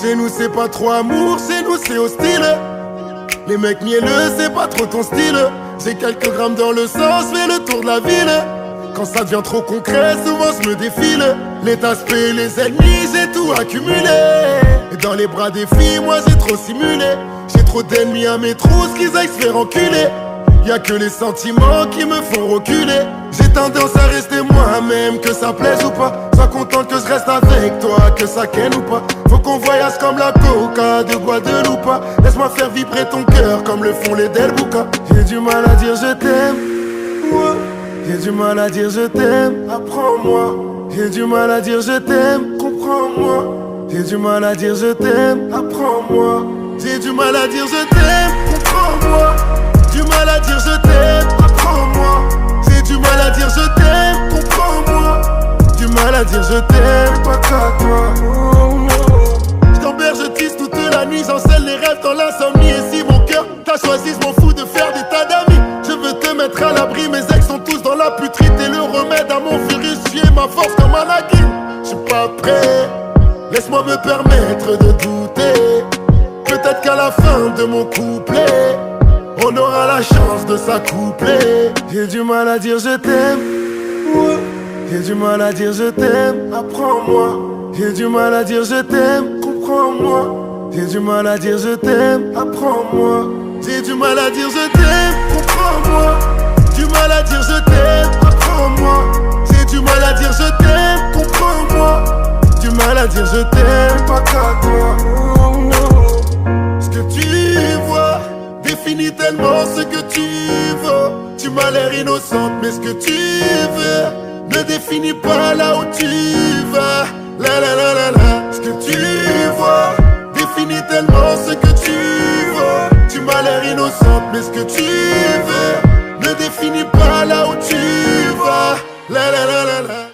Chez nous c'est pas trop amour, chez nous c'est hostile. Les mecs mielleux c'est pas trop ton style. J'ai quelques grammes dans le sang, je fais le tour de la ville. Quand ça devient trop concret, souvent je me défile. Les tasses, les ennemis, j'ai tout accumulé. Et dans les bras des filles, moi j'ai trop simulé. J'ai trop d'ennemis à mes trousses, qu'ils aillent se faire enculer. Y'a que les sentiments qui me font reculer. J'ai tendance à rester moi-même, que ça plaise ou pas. Sois contente que je reste avec toi, que ça ken ou pas. Faut qu'on voyage comme la coca de Guadeloupe. Laisse-moi faire vibrer ton cœur comme le font les Del Buca. J'ai du mal à dire je t'aime, ouais. J'ai du mal à dire je t'aime, apprends-moi. J'ai du mal à dire je t'aime, comprends-moi. J'ai du mal à dire je t'aime, apprends-moi. J'ai du mal à dire je t'aime, comprends-moi. Du mal à dire je t'aime, apprends-moi. J'ai du mal à dire je t'aime, comprends-moi. Du mal à dire je t'aime, pas qu'à toi. Oh no. J't'emberge, je tisse toute la nuit, j'encelle les rêves dans l'insomnie. Et si mon cœur t'a choisi, je m'en fous de faire des tas d'amis. Je veux te mettre à l'abri, mes ex sont tous dans la putride. T'es le remède à mon virus, tu es ma force comme Anakin. J'suis pas prêt, laisse-moi me permettre de douter. Peut-être qu'à la fin de mon couplet, on aura la chance de s'accoupler. J'ai du mal à dire je t'aime, ouais. J'ai du mal à dire je t'aime, apprends-moi. J'ai du mal à dire je t'aime, comprends-moi. J'ai du mal à dire je t'aime, apprends-moi. J'ai du mal à dire je t'aime, comprends-moi. Du mal à dire je t'aime, apprends-moi. J'ai du mal à dire je t'aime, comprends-moi. Du mal à dire je t'aime, pas qu'à toi. Oh no. Ce que tu vois définit tellement ce que tu veux. Tu m'as l'air innocente, mais ce que tu veux ne définit pas là où tu vas. La la la la la. Ce que tu vois définit tellement ce que tu veux. Tu m'as l'air innocente, mais ce que tu veux ne définit pas là où tu vas. La la la la la.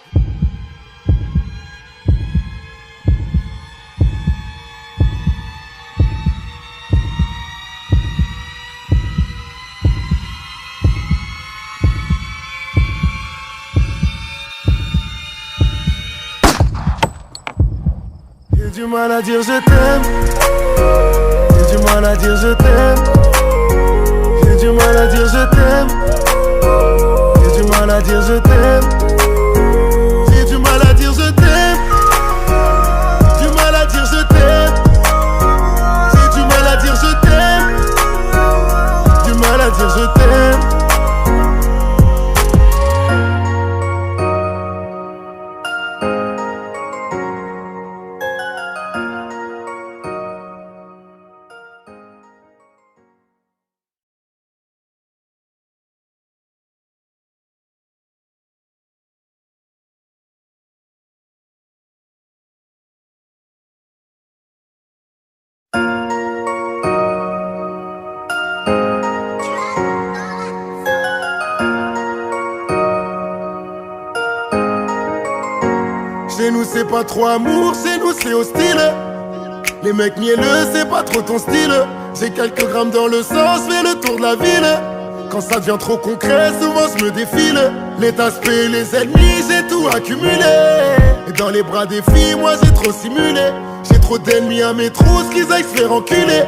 J'ai du mal à dire je t'aime. J'ai du mal à dire je t'aime. J'ai du mal à dire je t'aime. J'ai du mal à dire je t'aime. J'ai du mal à dire je t'aime. Du mal à dire je t'aime. J'ai du mal à dire je t'aime. Du mal à dire je t'aime. Chez nous c'est pas trop amour, chez nous c'est hostile. Les mecs mielleux c'est pas trop ton style. J'ai quelques grammes dans le sang, je fais le tour de la ville. Quand ça devient trop concret, souvent je me défile. Les tasses, les ennemis, j'ai tout accumulé. Et dans les bras des filles, moi j'ai trop simulé. J'ai trop d'ennemis à mes trousses, qu'ils aillent se faire enculer.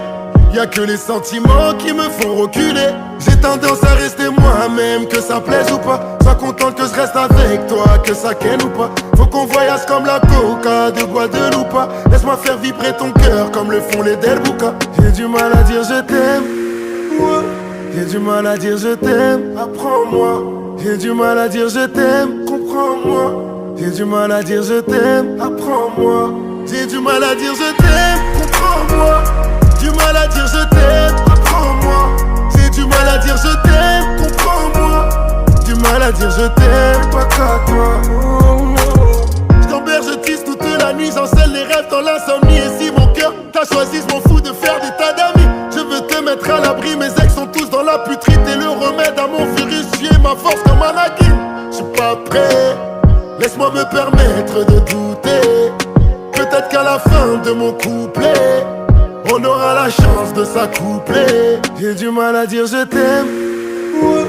Y'a que les sentiments qui me font reculer. J'ai tendance à rester moi-même, que ça plaise ou pas. Sois contente que je reste avec toi, que ça ken ou pas. Faut qu'on voyage comme la coca de Guadeloupe. Laisse-moi faire vibrer ton cœur comme le font les Del Buca. J'ai du mal à dire je t'aime, ouais. J'ai du mal à dire je t'aime, apprends-moi. J'ai du mal à dire je t'aime, comprends-moi. J'ai du mal à dire je t'aime, apprends-moi. J'ai du mal à dire je t'aime, comprends-moi. Du mal à dire je t'aime, apprends-moi. J'ai du mal à dire je t'aime, comprends-moi. Du mal à dire je t'aime, pas qu'à toi. Oh no. J't'emberge, je tisse toute la nuit, j'encelle les rêves dans l'insomnie. Et si mon cœur t'a choisi, je m'en fous de faire des tas d'amis. Je veux te mettre à l'abri, mes ex sont tous dans la putride. T'es le remède à mon virus, tu es ma force comme Anakin. J'suis pas prêt, laisse-moi me permettre de douter. Peut-être qu'à la fin de mon couplet, on aura la chance de s'accoupler. J'ai du mal à dire je t'aime, ouais.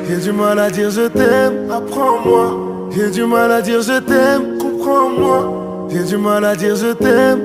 J'ai du mal à dire je t'aime, apprends-moi. J'ai du mal à dire je t'aime, comprends-moi. J'ai du mal à dire je t'aime.